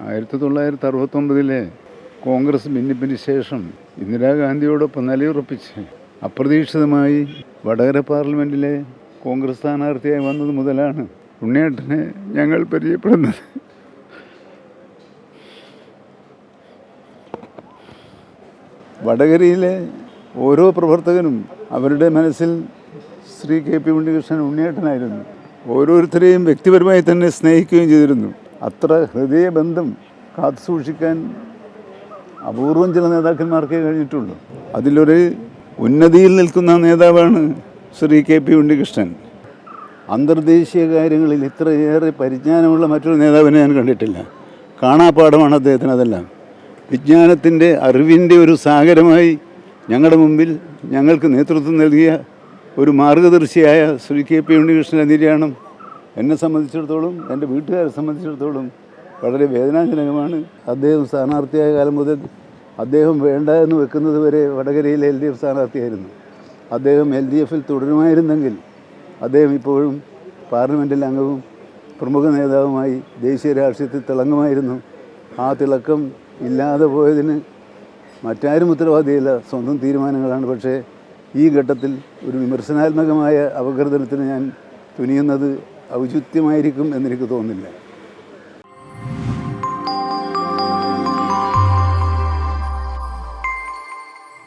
1969 കോൺഗ്രസ് ഭിന്നിപ്പിന് ശേഷം ഇന്ദിരാഗാന്ധിയോടൊപ്പം നിലയുറപ്പിച്ച് അപ്രതീക്ഷിതമായി വടകര പാർലമെൻറ്റിലെ കോൺഗ്രസ് സ്ഥാനാർത്ഥിയായി വന്നത് മുതലാണ് ഉണ്ണിയേട്ടനെ ഞങ്ങൾ പരിചയപ്പെടുന്നത്. വടകരയിലെ ഓരോ പ്രവർത്തകനും അവരുടെ മനസ്സിൽ ശ്രീ കെ.പി. ഉണ്ണികൃഷ്ണൻ ഉണ്ണിയേട്ടനായിരുന്നു. ഓരോരുത്തരെയും വ്യക്തിപരമായി തന്നെ സ്നേഹിക്കുകയും ചെയ്തിരുന്നു. അത്ര ഹൃദയബന്ധം കാത്തുസൂക്ഷിക്കാൻ അപൂർവം ചില നേതാക്കന്മാർക്കേ കഴിഞ്ഞിട്ടുള്ളൂ. അതിലൊരു ഉന്നതിയിൽ നിൽക്കുന്ന നേതാവാണ് ശ്രീ കെ.പി. ഉണ്ണികൃഷ്ണൻ. അന്തർദേശീയ കാര്യങ്ങളിൽ ഇത്രയേറെ പരിജ്ഞാനമുള്ള മറ്റൊരു നേതാവിനെ ഞാൻ കണ്ടിട്ടില്ല. കാണാപ്പാടമാണ് അദ്ദേഹത്തിന്. അതെല്ലാം വിജ്ഞാനത്തിൻ്റെ അറിവിൻ്റെ ഒരു സാഗരമായി ഞങ്ങളുടെ മുമ്പിൽ ഞങ്ങൾക്ക് നേതൃത്വം നൽകിയ ഒരു മാർഗദർശിയായ ശ്രീ കെ.പി. ഉണ്ണികൃഷ്ണൻ്റെ നിര്യാണം എന്നെ സംബന്ധിച്ചിടത്തോളം, എൻ്റെ വീട്ടുകാരെ സംബന്ധിച്ചിടത്തോളം വളരെ വേദനാജനകമാണ്. അദ്ദേഹം സ്ഥാനാർത്ഥിയായ കാലം മുതൽ അദ്ദേഹം വേണ്ട എന്ന് വെക്കുന്നത് വരെ വടകരയിലെ LDF സ്ഥാനാർത്ഥിയായിരുന്നു. അദ്ദേഹം LDFിൽ തുടരുമായിരുന്നെങ്കിൽ അദ്ദേഹം ഇപ്പോഴും പാർലമെൻറ്റിൽ അംഗവും പ്രമുഖ നേതാവുമായി ദേശീയ രാഷ്ട്രീയത്തിൽ തിളങ്ങുമായിരുന്നു. ആ തിളക്കം ഇല്ലാതെ പോയതിന് മറ്റാരും ഉത്തരവാദിയല്ല, സ്വന്തം തീരുമാനങ്ങളാണ്. പക്ഷേ ഈ ഘട്ടത്തിൽ ഒരു വിമർശനാത്മകമായ അപഗ്രഥനത്തിന് ഞാൻ തുനിയുന്നത് ഔചിത്യമായിരിക്കും എന്നെനിക്ക് തോന്നുന്നില്ല.